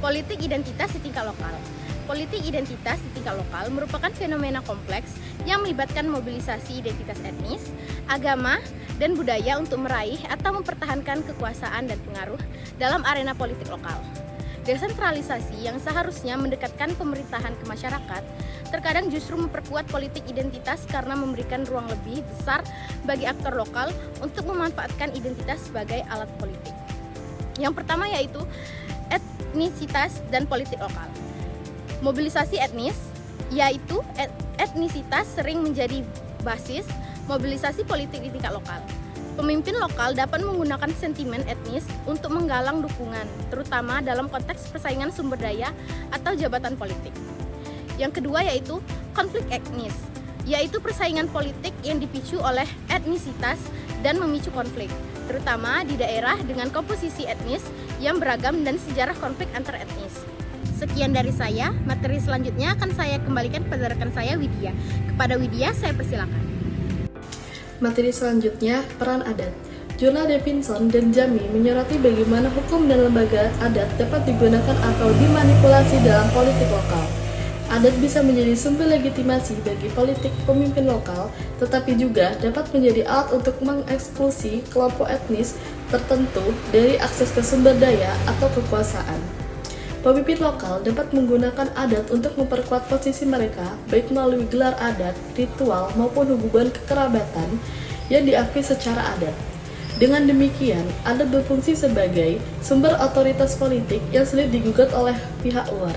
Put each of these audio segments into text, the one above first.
Politik identitas di tingkat lokal. Politik identitas di tingkat lokal merupakan fenomena kompleks yang melibatkan mobilisasi identitas etnis, agama, dan budaya untuk meraih atau mempertahankan kekuasaan dan pengaruh dalam arena politik lokal. Desentralisasi yang seharusnya mendekatkan pemerintahan ke masyarakat, terkadang justru memperkuat politik identitas karena memberikan ruang lebih besar bagi aktor lokal untuk memanfaatkan identitas sebagai alat politik. Yang pertama yaitu etnisitas dan politik lokal. Mobilisasi etnis, yaitu etnisitas sering menjadi basis mobilisasi politik di tingkat lokal. Pemimpin lokal dapat menggunakan sentimen etnis untuk menggalang dukungan, terutama dalam konteks persaingan sumber daya atau jabatan politik. Yang kedua yaitu konflik etnis, yaitu persaingan politik yang dipicu oleh etnisitas dan memicu konflik, terutama di daerah dengan komposisi etnis yang beragam dan sejarah konflik antar etnis. Sekian dari saya, materi selanjutnya akan saya kembalikan kepada rekan saya Widya. Kepada Widya, saya persilakan. Materi selanjutnya, peran adat. Jurnal Davidson dan Jami menyoroti bagaimana hukum dan lembaga adat dapat digunakan atau dimanipulasi dalam politik lokal. Adat bisa menjadi sumber legitimasi bagi politik pemimpin lokal, tetapi juga dapat menjadi alat untuk mengeksklusi kelompok etnis tertentu dari akses ke sumber daya atau kekuasaan. Pemimpin lokal dapat menggunakan adat untuk memperkuat posisi mereka, baik melalui gelar adat, ritual, maupun hubungan kekerabatan yang diakui secara adat. Dengan demikian, adat berfungsi sebagai sumber otoritas politik yang sulit digugat oleh pihak luar.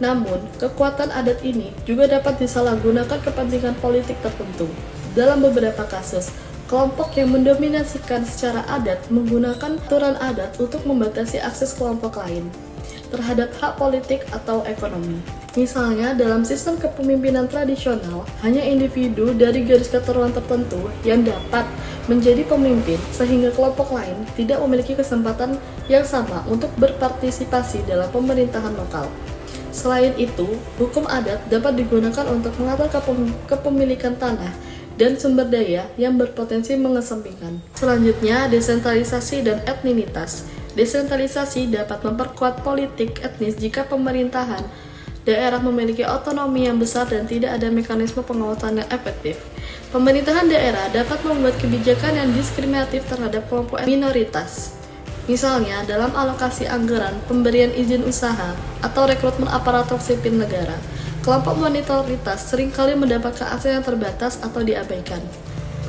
Namun, kekuatan adat ini juga dapat disalahgunakan kepentingan politik tertentu. Dalam beberapa kasus, kelompok yang mendominasikan secara adat menggunakan aturan adat untuk membatasi akses kelompok lain terhadap hak politik atau ekonomi. Misalnya, dalam sistem kepemimpinan tradisional, hanya individu dari garis keturunan tertentu yang dapat menjadi pemimpin, sehingga kelompok lain tidak memiliki kesempatan yang sama untuk berpartisipasi dalam pemerintahan lokal. Selain itu, hukum adat dapat digunakan untuk mengatur kepemilikan tanah dan sumber daya yang berpotensi mengesampingkan. Selanjutnya, desentralisasi dan etninitas. Desentralisasi dapat memperkuat politik etnis jika pemerintahan daerah memiliki otonomi yang besar dan tidak ada mekanisme pengawasan yang efektif. Pemerintahan daerah dapat membuat kebijakan yang diskriminatif terhadap kelompok minoritas. Misalnya, dalam alokasi anggaran, pemberian izin usaha, atau rekrutmen aparatur sipil negara, kelompok minoritas seringkali mendapatkan akses yang terbatas atau diabaikan.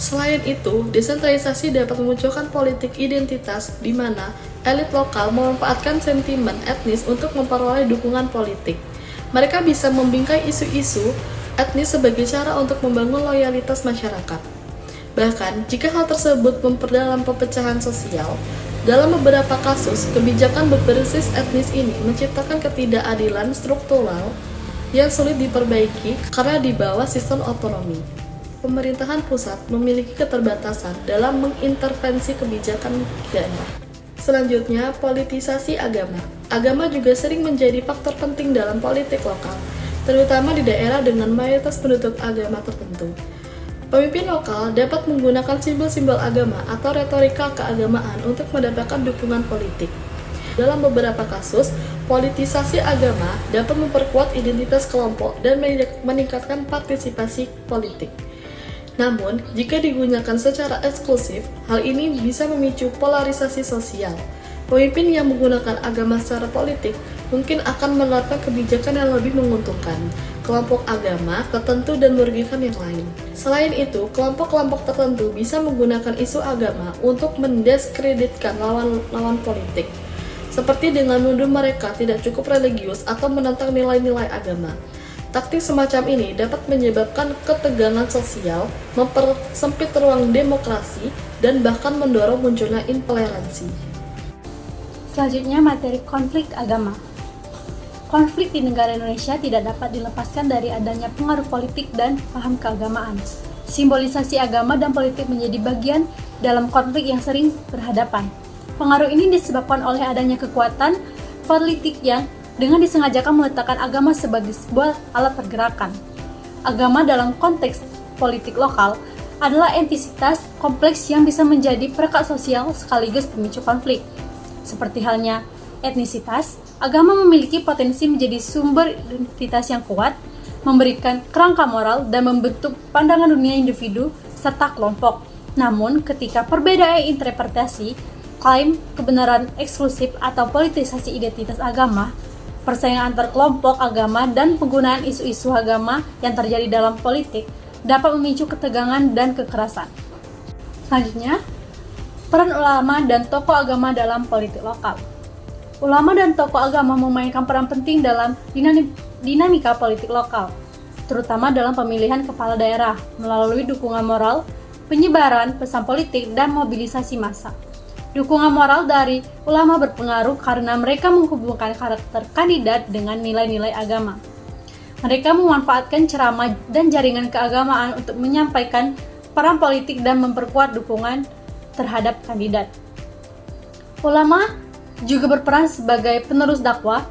Selain itu, desentralisasi dapat memunculkan politik identitas di mana elit lokal memanfaatkan sentimen etnis untuk memperoleh dukungan politik. Mereka bisa membingkai isu-isu etnis sebagai cara untuk membangun loyalitas masyarakat. Bahkan, jika hal tersebut memperdalam perpecahan sosial, dalam beberapa kasus, kebijakan berbasis etnis ini menciptakan ketidakadilan struktural yang sulit diperbaiki karena di bawah sistem otonomi. Pemerintahan pusat memiliki keterbatasan dalam mengintervensi kebijakan daerah. Selanjutnya, politisasi agama. Agama juga sering menjadi faktor penting dalam politik lokal, terutama di daerah dengan mayoritas penduduk agama tertentu. Pemimpin lokal dapat menggunakan simbol-simbol agama atau retorika keagamaan untuk mendapatkan dukungan politik. Dalam beberapa kasus, politisasi agama dapat memperkuat identitas kelompok dan meningkatkan partisipasi politik. Namun, jika digunakan secara eksklusif, hal ini bisa memicu polarisasi sosial. Pemimpin yang menggunakan agama secara politik mungkin akan menerapkan kebijakan yang lebih menguntungkan kelompok agama tertentu dan merugikan yang lain. Selain itu, kelompok-kelompok tertentu bisa menggunakan isu agama untuk mendiskreditkan lawan politik, seperti dengan menuduh mereka tidak cukup religius atau menentang nilai-nilai agama. Taktik semacam ini dapat menyebabkan ketegangan sosial, mempersempit ruang demokrasi, dan bahkan mendorong munculnya intoleransi. Selanjutnya, materi konflik agama. Konflik di negara Indonesia tidak dapat dilepaskan dari adanya pengaruh politik dan paham keagamaan. Simbolisasi agama dan politik menjadi bagian dalam konflik yang sering berhadapan. Pengaruh ini disebabkan oleh adanya kekuatan politik yang dengan disengajakan meletakkan agama sebagai sebuah alat pergerakan. Agama dalam konteks politik lokal adalah entitas kompleks yang bisa menjadi perekat sosial sekaligus pemicu konflik. Seperti halnya etnisitas, agama memiliki potensi menjadi sumber identitas yang kuat, memberikan kerangka moral dan membentuk pandangan dunia individu serta kelompok. Namun, ketika perbedaan interpretasi, klaim kebenaran eksklusif atau politisasi identitas agama, persaingan antar kelompok agama dan penggunaan isu-isu agama yang terjadi dalam politik dapat memicu ketegangan dan kekerasan. Selanjutnya, peran ulama dan tokoh agama dalam politik lokal. Ulama dan tokoh agama memainkan peran penting dalam dinamika politik lokal, terutama dalam pemilihan kepala daerah melalui dukungan moral, penyebaran pesan politik, dan mobilisasi massa. Dukungan moral dari ulama berpengaruh karena mereka menghubungkan karakter kandidat dengan nilai-nilai agama. Mereka memanfaatkan ceramah dan jaringan keagamaan untuk menyampaikan peran politik dan memperkuat dukungan terhadap kandidat. Ulama juga berperan sebagai penerus dakwah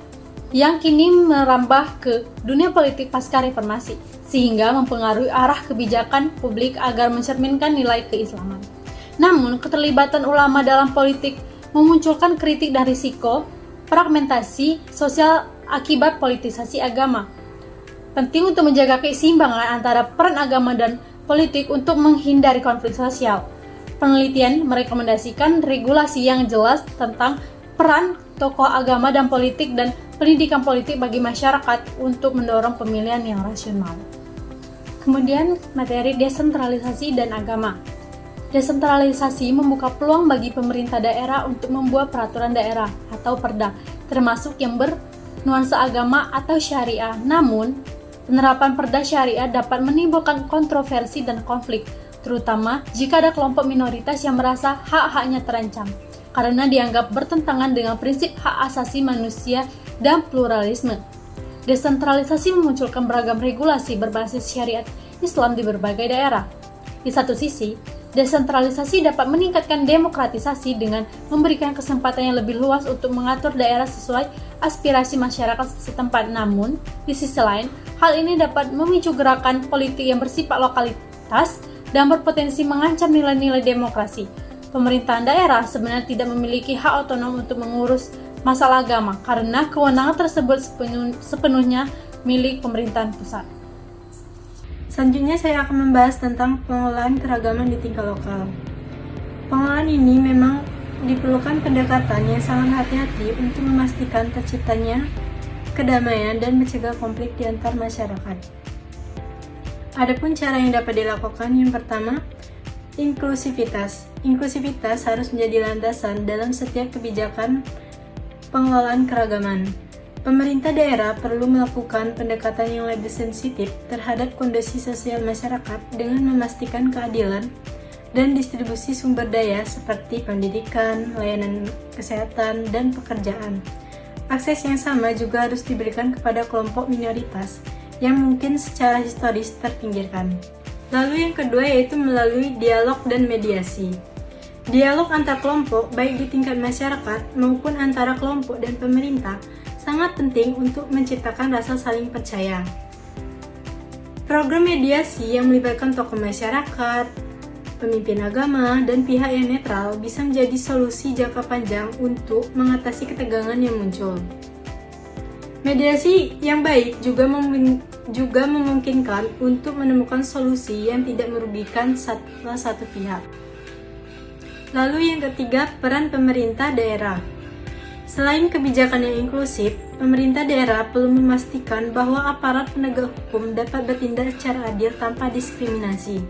yang kini merambah ke dunia politik pasca reformasi, sehingga mempengaruhi arah kebijakan publik agar mencerminkan nilai keislaman. Namun, keterlibatan ulama dalam politik memunculkan kritik dan risiko fragmentasi sosial akibat politisasi agama. Penting untuk menjaga keseimbangan antara peran agama dan politik untuk menghindari konflik sosial. Penelitian merekomendasikan regulasi yang jelas tentang peran tokoh agama dan politik dan pendidikan politik bagi masyarakat untuk mendorong pemilihan yang rasional. Kemudian, materi desentralisasi dan agama. Desentralisasi membuka peluang bagi pemerintah daerah untuk membuat peraturan daerah atau perda, termasuk yang bernuansa agama atau syariah. Namun, penerapan perda syariah dapat menimbulkan kontroversi dan konflik, terutama jika ada kelompok minoritas yang merasa hak-haknya terancam, karena dianggap bertentangan dengan prinsip hak asasi manusia dan pluralisme. Desentralisasi memunculkan beragam regulasi berbasis syariat Islam di berbagai daerah. Di satu sisi, desentralisasi dapat meningkatkan demokratisasi dengan memberikan kesempatan yang lebih luas untuk mengatur daerah sesuai aspirasi masyarakat setempat. Namun, di sisi lain, hal ini dapat memicu gerakan politik yang bersifat lokalitas dan berpotensi mengancam nilai-nilai demokrasi. Pemerintahan daerah sebenarnya tidak memiliki hak otonom untuk mengurus masalah agama karena kewenangan tersebut sepenuhnya milik pemerintahan pusat. Selanjutnya saya akan membahas tentang pengelolaan keragaman di tingkat lokal. Pengelolaan ini memang diperlukan pendekatan yang sangat hati-hati untuk memastikan terciptanya kedamaian dan mencegah konflik di antar masyarakat. Adapun cara yang dapat dilakukan, yang pertama, inklusivitas. Inklusivitas harus menjadi landasan dalam setiap kebijakan pengelolaan keragaman. Pemerintah daerah perlu melakukan pendekatan yang lebih sensitif terhadap kondisi sosial masyarakat dengan memastikan keadilan dan distribusi sumber daya seperti pendidikan, layanan kesehatan, dan pekerjaan. Akses yang sama juga harus diberikan kepada kelompok minoritas yang mungkin secara historis terpinggirkan. Lalu yang kedua yaitu melalui dialog dan mediasi. Dialog antar kelompok baik di tingkat masyarakat maupun antara kelompok dan pemerintah sangat penting untuk menciptakan rasa saling percaya. Program mediasi yang melibatkan tokoh masyarakat, pemimpin agama, dan pihak yang netral bisa menjadi solusi jangka panjang untuk mengatasi ketegangan yang muncul. Mediasi yang baik juga memungkinkan untuk menemukan solusi yang tidak merugikan salah satu pihak. Lalu yang ketiga, peran pemerintah daerah. Selain kebijakan yang inklusif, pemerintah daerah perlu memastikan bahwa aparat penegak hukum dapat bertindak secara adil tanpa diskriminasi.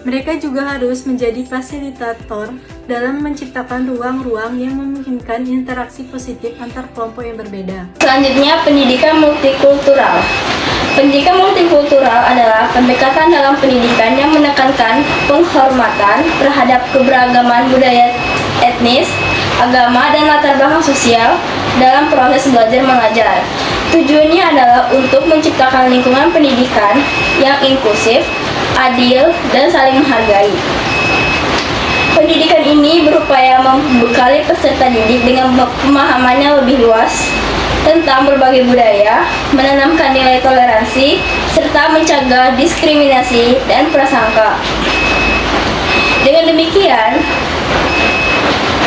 Mereka juga harus menjadi fasilitator dalam menciptakan ruang-ruang yang memungkinkan interaksi positif antar kelompok yang berbeda. Selanjutnya, pendidikan multikultural. Pendidikan multikultural adalah pendekatan dalam pendidikan yang menekankan penghormatan terhadap keberagaman budaya etnis, agama, dan latar belakang sosial dalam proses belajar mengajar. Tujuannya adalah untuk menciptakan lingkungan pendidikan yang inklusif, adil, dan saling menghargai. Pendidikan ini berupaya membekali peserta didik dengan pemahaman yang lebih luas tentang berbagai budaya, menanamkan nilai toleransi, serta mencegah diskriminasi dan prasangka. Dengan demikian,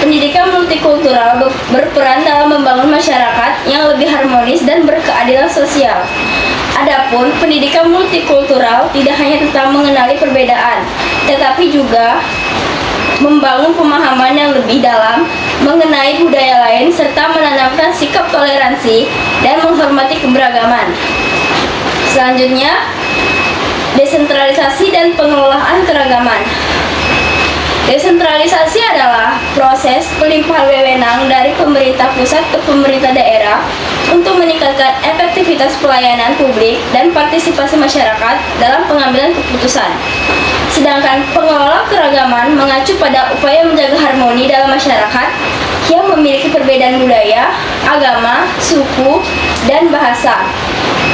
Pendidikan multikultural berperan dalam membangun masyarakat yang lebih harmonis dan berkeadilan sosial. Adapun pendidikan multikultural tidak hanya tentang mengenali perbedaan, tetapi juga membangun pemahaman yang lebih dalam mengenai budaya lain serta menanamkan sikap toleransi dan menghormati keberagaman. Selanjutnya, desentralisasi dan pengelolaan keragaman. Desentralisasi adalah proses pelimpahan wewenang dari pemerintah pusat ke pemerintah daerah untuk meningkatkan efektivitas pelayanan publik dan partisipasi masyarakat dalam pengambilan keputusan. Sedangkan pengelola keragaman mengacu pada upaya menjaga harmoni dalam masyarakat yang memiliki perbedaan budaya, agama, suku, dan bahasa.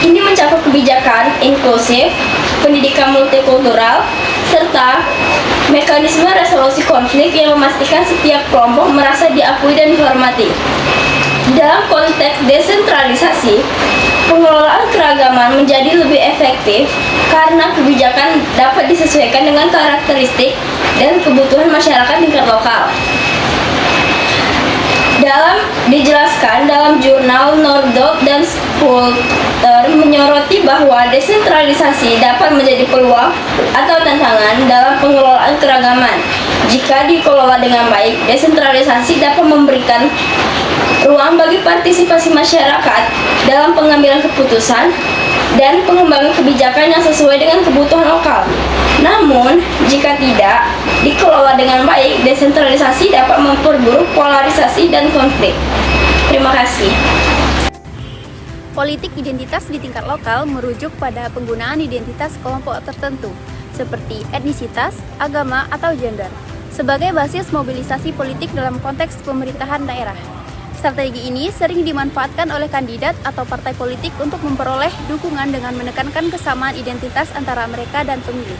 Ini mencakup kebijakan inklusif, pendidikan multikultural, serta mekanisme resolusi konflik yang memastikan setiap kelompok merasa diakui dan dihormati. Dalam konteks desentralisasi, pengelolaan keragaman menjadi lebih efektif karena kebijakan dapat disesuaikan dengan karakteristik dan kebutuhan masyarakat tingkat lokal. Dijelaskan dalam jurnal Northrop dan Coulter menyoroti bahwa desentralisasi dapat menjadi peluang atau tantangan dalam pengelolaan keragaman. Jika dikelola dengan baik, desentralisasi dapat memberikan ruang bagi partisipasi masyarakat dalam pengambilan keputusan dan pengembangan kebijakan yang sesuai dengan kebutuhan lokal. Namun, jika tidak dikelola dengan baik, desentralisasi dapat memperburuk polarisasi dan konflik. Terima kasih. Politik identitas di tingkat lokal merujuk pada penggunaan identitas kelompok tertentu, seperti etnisitas, agama, atau gender, sebagai basis mobilisasi politik dalam konteks pemerintahan daerah. Strategi ini sering dimanfaatkan oleh kandidat atau partai politik untuk memperoleh dukungan dengan menekankan kesamaan identitas antara mereka dan pemilih.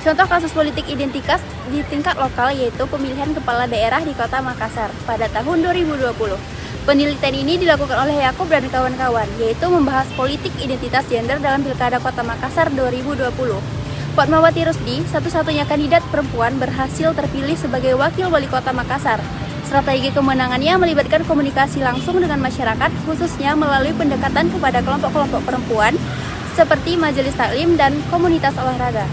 Contoh kasus politik identitas di tingkat lokal yaitu pemilihan kepala daerah di Kota Makassar pada tahun 2020. Penelitian ini dilakukan oleh Yakub dan kawan-kawan, yaitu membahas politik identitas gender dalam Pilkada Kota Makassar 2020. Fatmawati Rusdi, satu-satunya kandidat perempuan, berhasil terpilih sebagai Wakil Wali Kota Makassar. Strategi kemenangannya melibatkan komunikasi langsung dengan masyarakat, khususnya melalui pendekatan kepada kelompok-kelompok perempuan, seperti majelis taklim dan komunitas olahraga.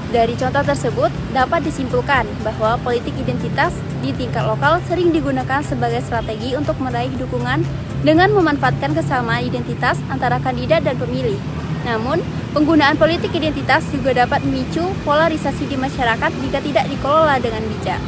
Dari contoh tersebut, dapat disimpulkan bahwa politik identitas di tingkat lokal sering digunakan sebagai strategi untuk meraih dukungan dengan memanfaatkan kesamaan identitas antara kandidat dan pemilih. Namun, penggunaan politik identitas juga dapat memicu polarisasi di masyarakat jika tidak dikelola dengan bijak.